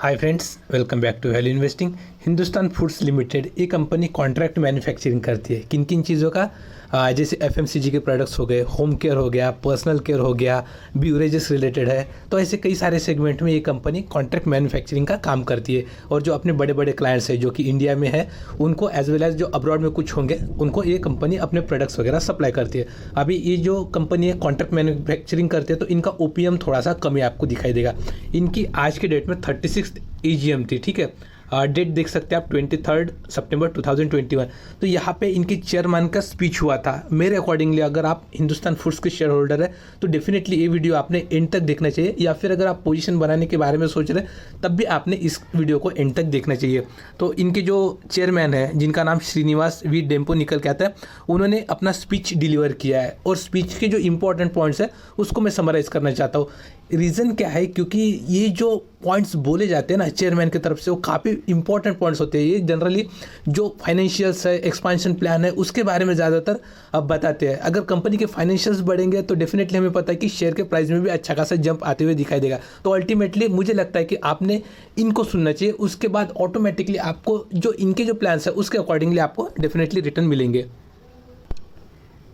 Hi friends, welcome back to value investing. Hindustan Foods Limited ये company contract manufacturing करती है किन किन चीज़ों का, जैसे एफएमसीजी के प्रोडक्ट्स हो गए, होम केयर हो गया, पर्सनल केयर हो गया, ब्यूरेजेस रिलेटेड है। तो ऐसे कई सारे सेगमेंट में ये कंपनी कॉन्ट्रैक्ट मैन्युफैक्चरिंग का काम करती है और जो अपने बड़े बड़े क्लाइंट्स हैं जो कि इंडिया में है उनको एज वेल एज जो अब्रॉड में कुछ होंगे उनको ये कंपनी अपने प्रोडक्ट्स वगैरह सप्लाई करती है। अभी ये जो कंपनी है कॉन्ट्रैक्ट मैन्युफैक्चरिंग करती है तो इनका ओपीएम थोड़ा सा कमी आपको दिखाई देगा। इनकी आज के डेट में 36 EGM थी, ठीक है। डेट देख सकते हैं आप 23 सितंबर 2021। तो यहाँ पे इनकी चेयरमैन का स्पीच हुआ था। मेरे अकॉर्डिंगली अगर आप हिंदुस्तान फूड्स के शेयर होल्डर है तो डेफिनेटली ये वीडियो आपने एंड तक देखना चाहिए, या फिर अगर आप पोजीशन बनाने के बारे में सोच रहे हैं तब भी आपने इस वीडियो को एंड तक देखना चाहिए। तो इनके जो चेयरमैन है जिनका नाम श्रीनिवास वी डेम्पो निकल के आता है, उन्होंने अपना स्पीच डिलीवर किया है और स्पीच के जो इंपॉर्टेंट पॉइंट्स है उसको मैं समराइज़ करना चाहता हूँ। रीज़न क्या है, क्योंकि ये जो पॉइंट्स बोले जाते हैं ना चेयरमैन की तरफ से वो काफ़ी इंपॉर्टेंट पॉइंट्स होते हैं। ये जनरली जो फाइनेंशियल्स है, एक्सपेंशन प्लान है, उसके बारे में ज़्यादातर अब बताते हैं। अगर कंपनी के फाइनेंशियल्स बढ़ेंगे तो डेफिनेटली हमें पता है कि शेयर के प्राइस में भी अच्छा खासा जंप आते हुए दिखाई देगा। तो अल्टीमेटली मुझे लगता है कि आपने इनको सुनना चाहिए, उसके बाद ऑटोमेटिकली आपको जो इनके जो प्लान्स है उसके अकॉर्डिंगली आपको डेफिनेटली रिटर्न मिलेंगे।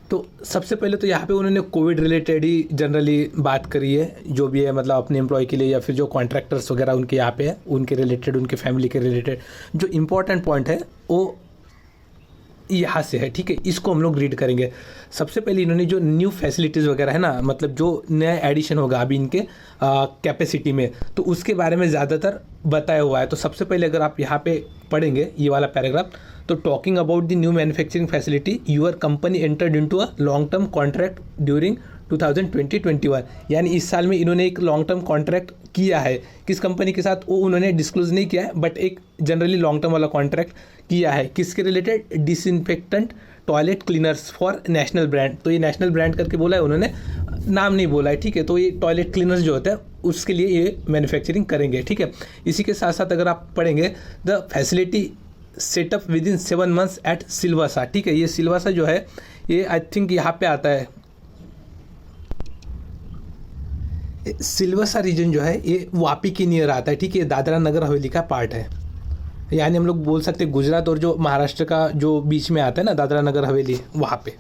तो सबसे पहले तो यहाँ पे उन्होंने कोविड रिलेटेड ही जनरली बात करी है, जो भी है मतलब अपने एम्प्लॉय के लिए या फिर जो कॉन्ट्रैक्टर्स वगैरह उनके यहाँ पे है उनके रिलेटेड, उनके फैमिली के रिलेटेड जो इम्पोर्टेंट पॉइंट है वो यहाँ से है, ठीक है। इसको हम लोग रीड करेंगे। सबसे पहले इन्होंने जो न्यू फैसिलिटीज़ वगैरह है ना, मतलब जो नया एडिशन होगा अभी इनके कैपेसिटी में, तो उसके बारे में ज़्यादातर बताया हुआ है। तो सबसे पहले अगर आप यहाँ पे पढ़ेंगे ये वाला पैराग्राफ, तो talking about the new manufacturing facility your company entered into a long term contract during 2020-21। यानी इस साल में इन्होंने एक लॉन्ग टर्म कॉन्ट्रैक्ट किया है। किस कंपनी के साथ वो उन्होंने डिस्क्लोज नहीं किया है, बट एक जनरली लॉन्ग टर्म वाला कॉन्ट्रैक्ट किया है। किसके related? Disinfectant toilet cleaners for national brand. तो ये नेशनल ब्रांड करके बोला है उन्होंने, नाम नहीं बोला है, ठीक है। तो ये टॉयलेट क्लीनर्स जो होता है उसके लिए ये मैन्युफैक्चरिंग करेंगे, ठीक है। इसी के साथ साथ अगर आप पढ़ेंगे the facility setup within 7 months at Silvassa, ठीक है। ये सिलवासा जो है ये आई थिंक यहाँ पे आता है, सिलवासा रीजन जो है ये वापी के नियर आता है, ठीक है। दादरा नगर हवेली का पार्ट है, यानी हम लोग बोल सकते हैं गुजरात और जो महाराष्ट्र का जो बीच में आता है ना दादरा नगर हवेली, वहाँ पे।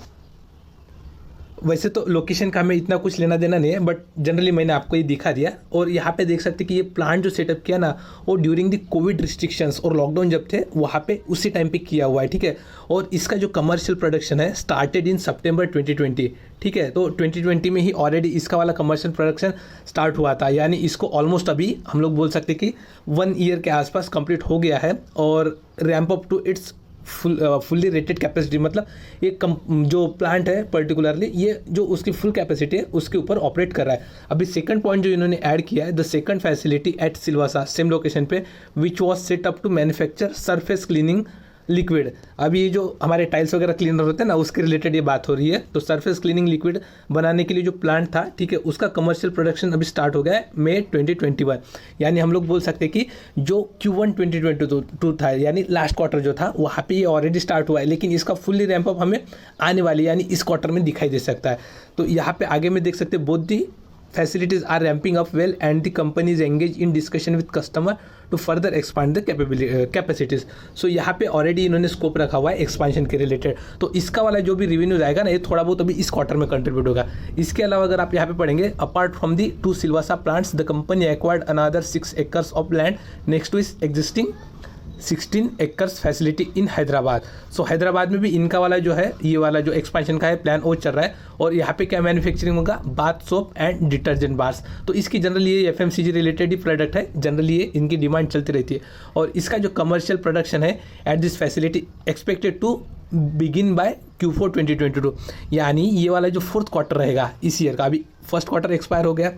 वैसे तो लोकेशन का हमें इतना कुछ लेना देना नहीं है, बट जनरली मैंने आपको ये दिखा दिया। और यहाँ पे देख सकते हैं कि ये प्लांट जो सेटअप किया ना वो ड्यूरिंग द कोविड रिस्ट्रिक्शंस और लॉकडाउन जब थे वहाँ पे उसी टाइम पे किया हुआ है, ठीक है। और इसका जो कमर्शियल प्रोडक्शन है स्टार्टेड इन सितंबर 2020, ठीक है। तो 2020 में ही ऑलरेडी इसका वाला कमर्शियल प्रोडक्शन स्टार्ट हुआ था, यानी इसको ऑलमोस्ट अभी हम लोग बोल सकते हैं कि 1 year के आसपास कंप्लीट हो गया है। और ramp up to its fully rated capacity, मतलब ये जो प्लांट है पर्टिकुलरली ये जो उसकी फुल कैपेसिटी है उसके ऊपर ऑपरेट कर रहा है। अभी सेकंड पॉइंट जो इन्होंने ऐड किया है, the second facility at Silvassa same location पे which was set up to manufacture surface cleaning liquid. अभी ये जो हमारे टाइल्स वगैरह क्लीनर होते हैं ना उसके रिलेटेड ये बात हो रही है। तो सरफेस क्लीनिंग लिक्विड बनाने के लिए जो प्लांट था, ठीक है, उसका कमर्शियल प्रोडक्शन अभी स्टार्ट हो गया है मई 2021। यानी हम लोग बोल सकते हैं कि जो Q1 2022 था, यानी लास्ट क्वार्टर जो था वहाँ पे ये ऑलरेडी स्टार्ट हुआ है, लेकिन इसका फुल्ली रैंप अप हमें आने वाली यानी इस क्वार्टर में दिखाई दे सकता है। तो यहाँ पे आगे में देख सकते हैं both the facilities are ramping up well and the company is engaged in discussion with customer to further expand the capacities। सो यहाँ पे ऑलरेडी इन्होंने स्कोप रखा हुआ है एक्सपांशन के रिलेटेड। तो इसका वाला जो भी रिवेन्यूज आएगा ना ये थोड़ा बहुत अभी इस क्वार्टर में कंट्रीब्यूट होगा। इसके अलावा अगर आप यहाँ पे पढ़ेंगे, apart from the 2 Silvassa plants the company acquired another 6 acres of land next to इस existing 16 acres facility in Hyderabad. So Hyderabad में भी इनका वाला जो है ये वाला जो एक्सपेंशन का है प्लान वो चल रहा है। और यहाँ पे क्या मैन्युफैक्चरिंग होगा? Bath soap and detergent bars. तो इसकी जनरली ये FMCG रिलेटेड ही प्रोडक्ट है, जनरली ये इनकी डिमांड चलती रहती है। और इसका जो कमर्शियल प्रोडक्शन है at this facility expected to begin by Q4 2022, यानी ये वाला जो 4th क्वार्टर रहेगा इस ईयर का। अभी फर्स्ट क्वार्टर एक्सपायर हो गया,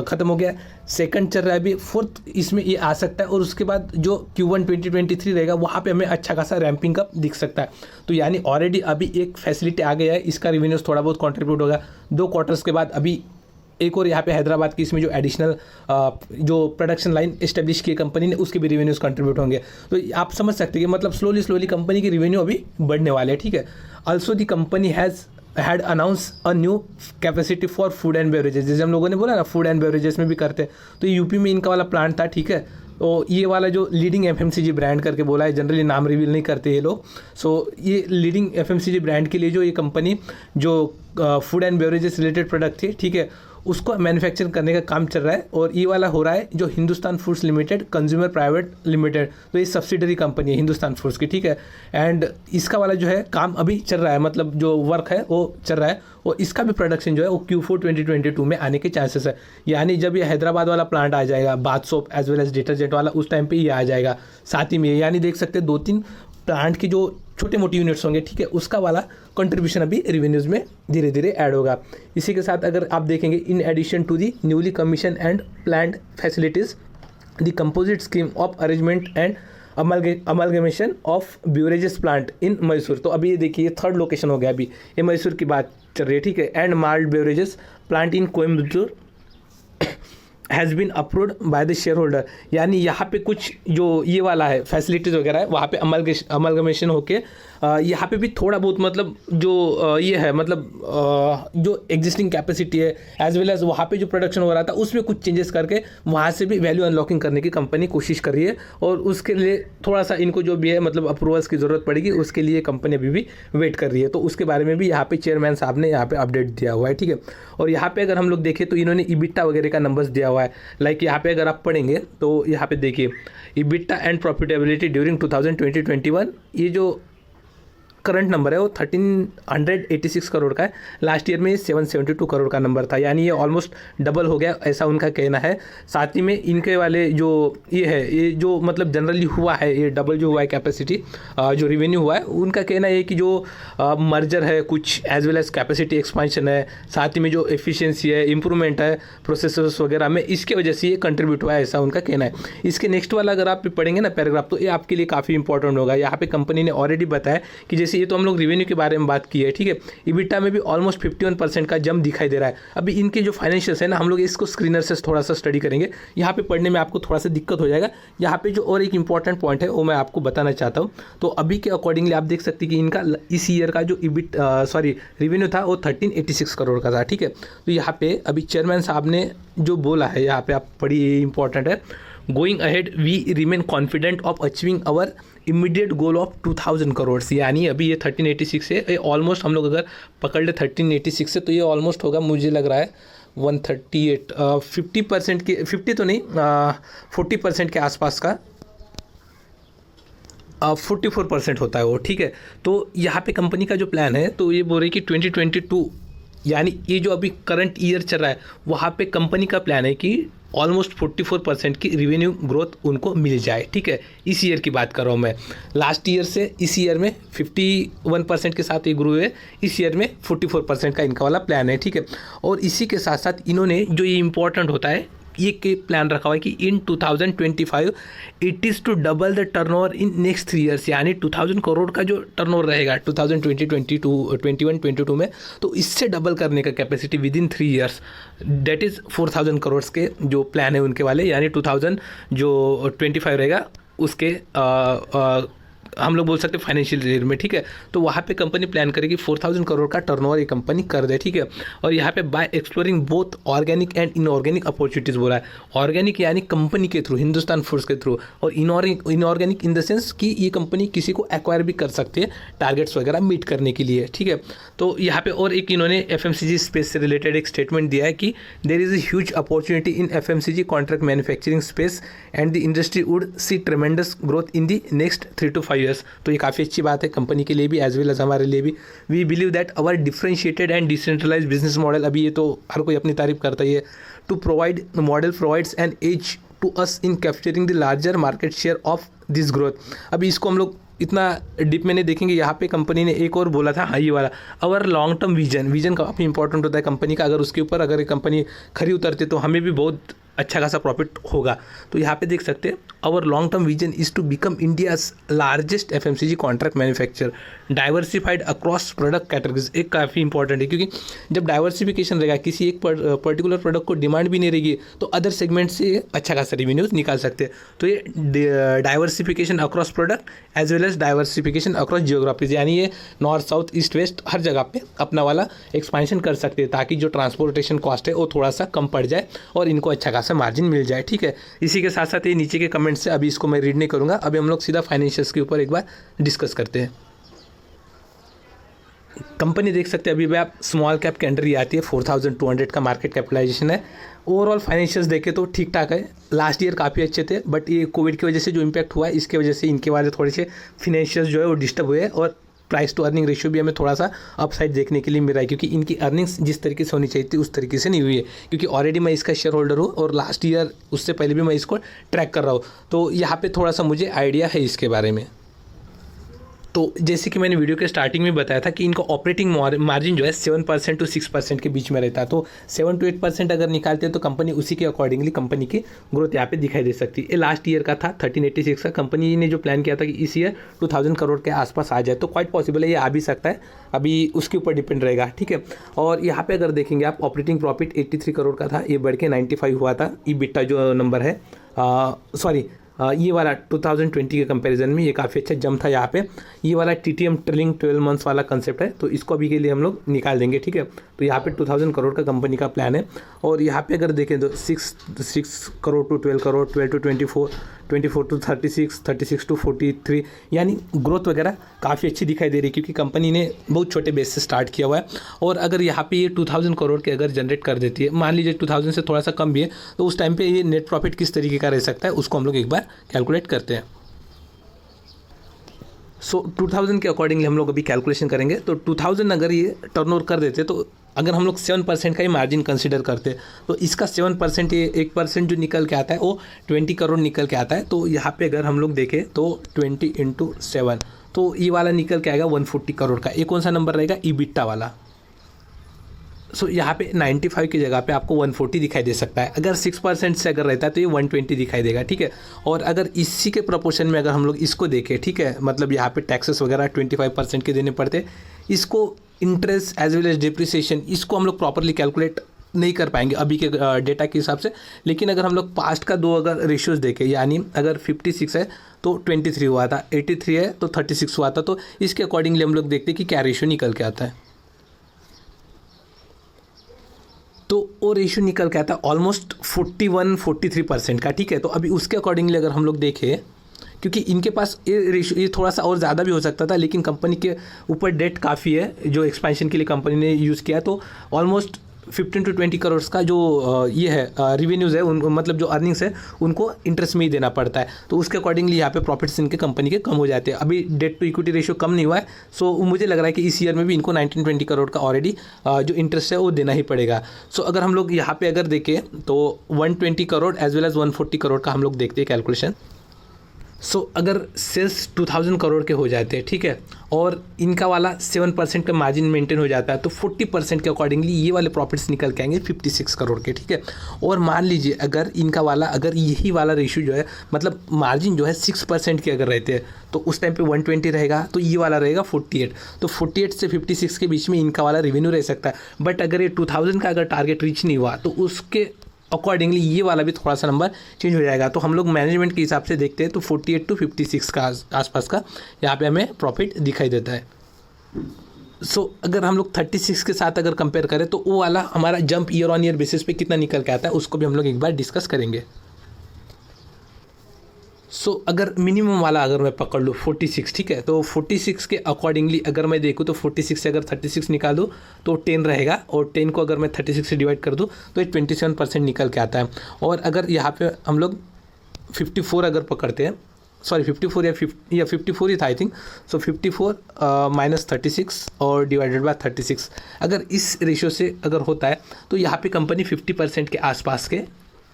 ख़त्म हो गया, सेकंड चल रहा है, अभी 4th इसमें ये आ सकता है। और उसके बाद जो Q1 2023 रहेगा वहाँ पे हमें अच्छा खासा रैंपिंग अप दिख सकता है। तो यानी ऑलरेडी अभी एक फैसिलिटी आ गया है, इसका रिवेन्यूज थोड़ा बहुत कॉन्ट्रीब्यूट होगा 2 क्वार्टर्स के बाद। अभी एक और यहाँ पे हैदराबाद की इसमें जो एडिशनल जो प्रोडक्शन लाइन इस्टेब्लिश की कंपनी ने उसके भी रिवेन्यूज कंट्रीब्यूट होंगे। तो आप समझ सकते हैं कि मतलब स्लोली कंपनी की रिवेन्यू अभी बढ़ने वाले हैं, ठीक है। Also the company had announce a new capacity for food and beverages. जैसे हम लोगों ने बोला ना फूड एंड बेवरेजेस में भी करते हैं, तो यूपी में इनका वाला प्लांट था, ठीक है। तो ये वाला जो लीडिंग एफएमसीजी ब्रांड करके बोला है, जनरली नाम रिवील नहीं करते ये लोग। सो ये लीडिंग एफएमसीजी ब्रांड के लिए जो ये कंपनी जो food and beverages related product थी, ठीक है, उसको मैन्युफैक्चर करने का काम चल रहा है। और ये वाला हो रहा है जो Hindustan Foods limited consumer private limited, तो ये सब्सिडरी कंपनी है हिंदुस्तान फूड्स की, ठीक है। एंड इसका वाला जो है काम अभी चल रहा है, मतलब जो वर्क है वो चल रहा है, और इसका भी प्रोडक्शन जो है वो Q4 2022 में आने के चांसेस है। यानी जब ये हैदराबाद वाला प्लांट आ जाएगा, bath soap as well as detergent वाला, उस टाइम पे ये आ जाएगा साथ ही में। यानी देख सकते हैं 2-3 प्लांट की जो छोटे मोटे यूनिट्स होंगे, ठीक है, उसका वाला कंट्रीब्यूशन अभी रेवेन्यूज़ में धीरे धीरे ऐड होगा। इसी के साथ अगर आप देखेंगे, in addition to the newly commission and planned facilities the composite scheme of arrangement and amalgamation of beverages plant in Mysore. तो अभी ये देखिए 3rd लोकेशन हो गया, अभी ये मैसूर की बात चल रही है, ठीक है। And malt beverages plant in Coimbatore has been approved by the shareholder. यानी यहाँ पे कुछ जो ये वाला है फैसिलिटीज़ वगैरह है, वहाँ पे अमलगमेशन होके यहाँ पे भी थोड़ा बहुत मतलब जो ये है, मतलब जो एग्जिस्टिंग कैपेसिटी है एज वेल एज वहाँ पे जो प्रोडक्शन हो रहा था उसमें कुछ चेंजेस करके वहाँ से भी वैल्यू अनलॉकिंग करने की कंपनी कोशिश कर रही है। और उसके लिए थोड़ा सा इनको जो भी है मतलब अप्रूवल्स की ज़रूरत पड़ेगी, उसके लिए कंपनी अभी भी वेट कर रही है। तो उसके बारे में भी यहाँ पे चेयरमैन साहब ने यहाँ पे अपडेट दिया हुआ है, ठीक है। और यहाँ पे अगर हम लोग देखें तो इन्होंने EBITDA वगैरह का नंबर्स दिया हुआ है। लाइक यहाँ पे अगर आप पढ़ेंगे तो यहाँ पे देखिए EBITDA एंड प्रॉफिटेबिलिटी ड्यूरिंग 2020-21, ये जो करंट नंबर है वो 1386 करोड़ का है। लास्ट ईयर में 772 करोड़ का नंबर था, यानी ये ऑलमोस्ट डबल हो गया, ऐसा उनका कहना है। साथ ही में इनके वाले जो ये है, ये जो मतलब जनरली हुआ है, ये डबल जो हुआ है कैपेसिटी जो रेवेन्यू हुआ है, उनका कहना है कि जो मर्जर है कुछ as well as capacity expansion है, साथ ही में जो एफिशिएंसी है, इंप्रूवमेंट है प्रोसेसर्स वगैरह में, इसके वजह से ये कंट्रीब्यूट हुआ है, ऐसा उनका कहना है। इसके नेक्स्ट वाला अगर आप पढ़ेंगे ना पैराग्राफ, तो ये आपके लिए काफ़ी इंपॉर्टेंट होगा। यहाँ पे कंपनी ने ऑलरेडी बताया कि जैसे ये तो हम लोग रेवेन्यू के बारे में बात की है, ठीक है, EBITDA में भी ऑलमोस्ट 51% का जंप दिखाई दे रहा है। अभी इनके जो फाइनेंशियल्स है ना, हम लोग इसको स्क्रीनर से थोड़ा सा स्टडी करेंगे, यहाँ पे पढ़ने में आपको थोड़ा सा दिक्कत हो जाएगा। यहाँ पे जो और एक इंपॉर्टेंट पॉइंट है वो मैं आपको बताना चाहता हूँ। तो अभी के अकॉर्डिंगली आप देख सकते हैं कि इनका इस ईयर का जो रेवेन्यू था वो 1386 करोड़ का था, ठीक है। तो यहाँ पे अभी चेयरमैन साहब ने जो बोला है, यहाँ पे आप पढ़िए, इंपॉर्टेंट है। Going ahead we remain confident of achieving our immediate goal of 2000 crore. यानी अभी ये 1386 है, ये ऑलमोस्ट हम लोग अगर पकड़ ले 1386 से, तो ये ऑलमोस्ट होगा मुझे लग रहा है 138, 50% के, 50 तो नहीं, 40% के आसपास का, 44% होता है वो, ठीक है। तो यहाँ पे कंपनी का जो प्लान है, तो ये बोल रही कि 2022 यानी ये जो अभी करंट ईयर चल रहा है, वहाँ पे कंपनी का प्लान है कि ऑलमोस्ट 44% की रिवेन्यू ग्रोथ उनको मिल जाए, ठीक है। इस ईयर की बात कर रहा हूँ मैं, लास्ट ईयर से इस ईयर में 51% के साथ ये ग्रो है, इस ईयर में 44% का इनका वाला प्लान है, ठीक है। और इसी के साथ साथ इन्होंने जो ये इंपॉर्टेंट होता है, ये के प्लान रखा हुआ है कि in 2025 it is to double the turnover in next 3 years. यानी 2000 करोड़ का जो टर्नओवर रहेगा 2021-22 में, तो इससे डबल करने का capacity with in 3 years, that is 4000 crore के जो प्लान है उनके वाले। यानी 2000 जो 25 रहेगा उसके हम लोग बोल सकते हैं फाइनेंशियल ईयर में, ठीक है। तो वहाँ पे कंपनी प्लान करेगी 4000 करोड़ का टर्नओवर ये कंपनी कर दे, ठीक है। और यहाँ पे bye exploring both organic and inorganic opportunities बोला है। ऑर्गेनिक यानी कंपनी के थ्रू, हिंदुस्तान फूड्स के थ्रू, और इनऑर्गेनिक इन द सेंस कि ये कंपनी किसी को एक्वायर भी कर सकती है टारगेट्स वगैरह मीट करने के लिए, ठीक है। तो यहाँ पे और एक इन्होंने FMCG स्पेस से रिलेटेड एक स्टेटमेंट दिया है कि there is a huge opportunity in FMCG contract manufacturing space and the industry would see tremendous growth in the next 3 to 5 years। तो ये काफ़ी अच्छी बात है कंपनी के लिए भी एज वेल एज हमारे लिए भी। We believe that our differentiated and decentralise business model, अभी ये तो हर कोई अपनी तारीफ करता ही है, to provide model provides an edge to us in capturing the larger market share of this growth. अभी इसको हम लोग इतना डीप में नहीं देखेंगे। यहाँ पे कंपनी ने एक और बोला था, हाँ ये वाला, अवर लॉन्ग टर्म विजन काफ़ी इंपॉर्टेंट होता है कंपनी का। अगर उसके ऊपर अगर कंपनी खरी उतरती तो हमें भी बहुत अच्छा खासा प्रॉफिट होगा। तो यहाँ पे देख सकते हैं, our long term vision is to become India's largest FMCG contract manufacture diversified across product categories. एक काफ़ी इंपॉर्टेंट है, क्योंकि जब डाइवर्सिफिकेशन रहेगा, किसी एक पर्टिकुलर प्रोडक्ट को डिमांड भी नहीं रहेगी, तो अदर सेगमेंट से अच्छा खासा रेवेन्यूज निकाल सकते हैं। तो ये diversification across product as well as diversification across geographies, यानी ये नॉर्थ साउथ ईस्ट वेस्ट हर जगह पे अपना वाला एक्सपेंशन कर सकते हैं, ताकि जो ट्रांसपोर्टेशन कॉस्ट है वो थोड़ा सा कम पड़ जाए और इनको अच्छा खासा सा मार्जिन मिल जाए, ठीक है। इसी के साथ साथ ये नीचे के कमेंट से अभी इसको मैं रीड नहीं करूँगा, अभी हम लोग सीधा फाइनेंशियल्स के ऊपर एक बार डिस्कस करते हैं। कंपनी देख सकते हैं अभी भी आप स्मॉल कैप के अंडर ही आती है, 4200 का मार्केट कैपिटलाइजेशन है। ओवरऑल फाइनेंशियल्स देखें तो ठीक ठाक है, लास्ट ईयर काफ़ी अच्छे थे, बट ये कोविड की वजह से जो इम्पैक्ट हुआ है इसके वजह से इनके वाले थोड़े से फिनेंशियल्स जो है वो डिस्टर्ब हुए हैं, और प्राइस टू अर्निंग रेशियो भी हमें थोड़ा सा अपसाइड देखने के लिए मिल रहा है, क्योंकि इनकी अर्निंग्स जिस तरीके से होनी चाहिए थी उस तरीके से नहीं हुई है, क्योंकि ऑलरेडी मैं इसका शेयर होल्डर हूँ और लास्ट ईयर उससे पहले भी मैं इसको ट्रैक कर रहा हूँ, तो यहाँ पे थोड़ा सा मुझे आइडिया है इसके बारे में। तो जैसे कि मैंने वीडियो के स्टार्टिंग में बताया था कि इनका ऑपरेटिंग मार्जिन जो है 7% to 6% के बीच में रहता है, तो 7 to 8% अगर निकालते हैं तो कंपनी उसी के अकॉर्डिंगली कंपनी की ग्रोथ यहाँ पे दिखाई दे सकती है। ये लास्ट ईयर का था 1386 का, कंपनी ने जो प्लान किया था कि इस ईयर 2000 करोड़ के आसपास आ जाए, तो क्वाइट पॉसिबल है ये आ भी सकता है, अभी उसके ऊपर डिपेंड रहेगा, ठीक है। और यहाँ पे अगर देखेंगे आप ऑपरेटिंग प्रॉफिट 83 करोड़ का था, ये बढ़ के 95 हुआ था। EBITDA जो नंबर है ये वाला 2020 के कंपैरिजन में ये काफ़ी अच्छा जंप था यहाँ पे। ये वाला TTM ट्रेलिंग 12 मंथ्स वाला कंसेप्ट है, तो इसको अभी के लिए हम लोग निकाल देंगे, ठीक है। तो यहाँ पे 2000 करोड़ का कंपनी का प्लान है, और यहाँ पे अगर देखें तो 6 crore to 12 crore, 12 to 24, 24 to 36, 36 to 43, यानी ग्रोथ वगैरह काफ़ी अच्छी दिखाई दे रही है, क्योंकि कंपनी ने बहुत छोटे बेस से स्टार्ट किया हुआ है। और अगर यहाँ पे ये 2000 करोड़ के अगर जनरेट कर देती है, मान लीजिए 2000 से थोड़ा सा कम भी है, तो उस टाइम पे ये नेट प्रॉफिट किस तरीके का रह सकता है उसको हम लोग एक बार कैलकुलेट करते हैं। 2000 के अकॉर्डिंगली हम लोग अभी कैलकुलेशन करेंगे, तो 2000 अगर ये टर्नओवर कर देते, तो अगर हम लोग 7% का ही मार्जिन कंसिडर करते, तो इसका 7% ये 1% जो निकल के आता है वो 20 करोड़ निकल के आता है। तो यहाँ पे अगर हम लोग देखें तो 20 into 7, तो ये वाला निकल के आएगा 140 करोड़ का। ये कौन सा नंबर रहेगा? EBITDA वाला। यहाँ पे 95 की जगह पे आपको 140 दिखाई दे सकता है। अगर 6% से अगर रहता है तो ये 120 दिखाई देगा, ठीक है। और अगर इसी के प्रोपोर्शन में अगर हम लोग इसको देखें, ठीक है, मतलब यहाँ पे टैक्सेस वगैरह 25% के देने पड़ते, इसको interest as well as depreciation इसको हम लोग प्रॉपरली कैलकुलेट नहीं कर पाएंगे अभी के डेटा के हिसाब से। लेकिन अगर हम लोग पास्ट का दो अगर रेशियोज देखें, यानी अगर 56 है तो 23 हुआ था, 83 है तो 36 हुआ था, तो इसके अकॉर्डिंगली हम लोग देखते हैं कि क्या रेशियो निकल के आता है। तो वो रेशियो निकल के आता है ऑलमोस्ट 41-43% का, ठीक है। तो अभी उसके अकॉर्डिंगली अगर हम लोग देखें, क्योंकि इनके पास ये रेशियो ये थोड़ा सा और ज़्यादा भी हो सकता था, लेकिन कंपनी के ऊपर डेट काफ़ी है जो एक्सपेंशन के लिए कंपनी ने यूज़ किया, तो ऑलमोस्ट 15 to 20 करोड़ का जो ये है रिवेन्यूज़ है, उन मतलब जो अर्निंग्स है उनको इंटरेस्ट में ही देना पड़ता है। तो उसके अकॉर्डिंगली यहाँ पे प्रॉफिट्स इनके कंपनी के कम हो जाते हैं। अभी डेट टू इक्विटी रेशियो कम नहीं हुआ है, सो मुझे लग रहा है कि इस ईयर में भी इनको 19-20 करोड़ का ऑलरेडी जो इंटरेस्ट है वो देना ही पड़ेगा। सो अगर हम लोग यहाँ पे अगर देखें तो 120 crore as well as 140 crore का हम लोग देखते हैं कैलकुलेशन। अगर सेल्स 2000 करोड़ के हो जाते हैं, ठीक है, और इनका वाला 7% का मार्जिन मेंटेन हो जाता है, तो 40% के अकॉर्डिंगली ये वाले प्रॉफिट्स निकल के आएंगे 56 करोड़ के, ठीक है। और मान लीजिए अगर इनका वाला अगर यही वाला रेशियो जो है, मतलब मार्जिन जो है 6% के अगर रहते हैं, तो उस टाइम पे 120 रहेगा, तो ये वाला रहेगा 48, तो 48 से 56 के बीच में इनका वाला रेवेन्यू रह सकता है। बट अगर ये 2000 का अगर टारगेट रीच नहीं हुआ, तो उसके अकॉर्डिंगली ये वाला भी थोड़ा सा नंबर चेंज हो जाएगा। तो हम लोग मैनेजमेंट के हिसाब से देखते हैं तो 48 to 56 का आसपास का यहाँ पे हमें प्रॉफिट दिखाई देता है। अगर हम लोग 36 के साथ अगर कंपेयर करें तो वो वाला हमारा jump year on year basis पे कितना निकल के आता है उसको भी हम लोग एक बार डिस्कस करेंगे। अगर मिनिमम वाला अगर मैं पकड़ लूँ 46, ठीक है, तो 46 के अकॉर्डिंगली अगर मैं देखूँ तो 46 से अगर 36 निकाल दूँ तो 10 रहेगा, और 10 को अगर मैं 36 से डिवाइड कर दूँ तो ये 27% निकल के आता है। और अगर यहाँ पे हम लोग 54 अगर पकड़ते हैं, सॉरी 54 या 54 ही था आई थिंक, 54 माइनस 36 और डिवाइडेड बाय 36, अगर इस रेशियो से अगर होता है तो यहाँ पे कंपनी 50% के आसपास के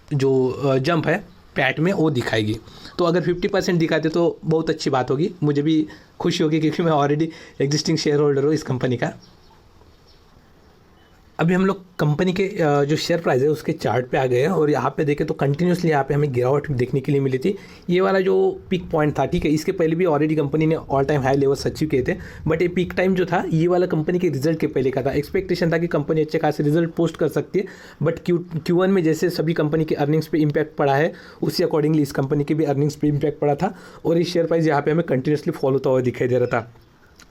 जो जंप है पैट में वो दिखाएगी। तो अगर 50% दिखाते तो बहुत अच्छी बात होगी, मुझे भी खुशी होगी, क्योंकि मैं ऑलरेडी एग्जिस्टिंग शेयर होल्डर हूँ इस कंपनी का। अभी हम लोग कंपनी के जो शेयर प्राइस है उसके चार्ट पे आ गए हैं, और यहाँ पे देखें तो कंटिन्यूसली यहाँ पे हमें गिरावट देखने के लिए मिली थी। ये वाला जो पीक पॉइंट था, ठीक है, इसके पहले भी ऑलरेडी कंपनी ने all time high level achieve किए थे, बट ये पीक टाइम जो था ये वाला कंपनी के रिजल्ट के पहले का था। एक्सपेक्टेशन था कि कंपनी अच्छे खासे रिजल्ट पोस्ट कर सकती है, बट Q1 में जैसे सभी कंपनी के अर्निंग्स पे इम्पैक्ट पड़ा है, उसी अकॉर्डिंगली इस कंपनी के भी अर्निंग्स पे इम्पैक्ट पड़ा था, और इस शेयर प्राइस यहाँ पे हमें कंटिन्यूसली फॉलो होता हुआ दिखाई दे रहा था।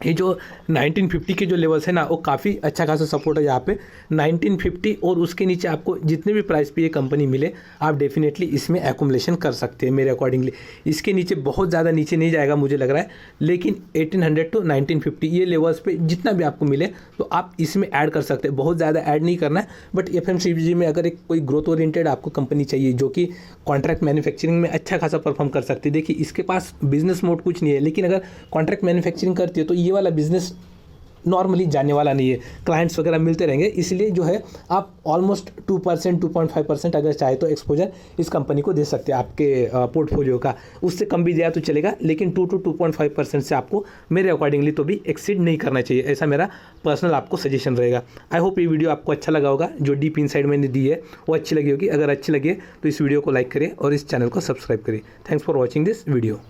ये जो 1950 के जो लेवल्स है ना वो काफ़ी अच्छा खासा सपोर्ट है यहाँ पे 1950 और उसके नीचे आपको जितने भी प्राइस पे ये कंपनी मिले आप डेफिनेटली इसमें एकुमुलेशन कर सकते हैं मेरे अकॉर्डिंगली। इसके नीचे बहुत ज़्यादा नीचे नहीं जाएगा मुझे लग रहा है, लेकिन 1800 टू 1950 ये लेवल्स पे जितना भी आपको मिले तो आप इसमें ऐड कर सकते हैं। बहुत ज़्यादा ऐड नहीं करना है, बट FMCG में अगर एक कोई ग्रोथ ओरिएंटेड आपको कंपनी चाहिए जो कि कॉन्ट्रैक्ट मैन्युफैक्चरिंग में अच्छा खासा परफॉर्म कर सकती है। देखिए इसके पास बिजनेस मोड कुछ नहीं है, लेकिन अगर कॉन्ट्रैक्ट मैन्युफैक्चरिंग करती है तो ये वाला बिजनेस नॉर्मली जाने वाला नहीं है, क्लाइंट्स वगैरह मिलते रहेंगे। इसलिए जो है आप ऑलमोस्ट 2% 2.5% अगर चाहे तो एक्सपोजर इस कंपनी को दे सकते हैं आपके पोर्टफोलियो का। उससे कम भी दिया तो चलेगा, लेकिन 2 to 2.5% से आपको मेरे अकॉर्डिंगली तो भी एक्सीड नहीं करना चाहिए, ऐसा मेरा पर्सनल आपको सजेशन रहेगा। आई होप ये वीडियो आपको अच्छा लगा होगा, जो डीप इनसाइड मैंने दी है वो अच्छी लगी होगी। अगर अच्छी लगी तो इस वीडियो को लाइक करें और इस चैनल को सब्सक्राइब करें। Thanks for watching this video.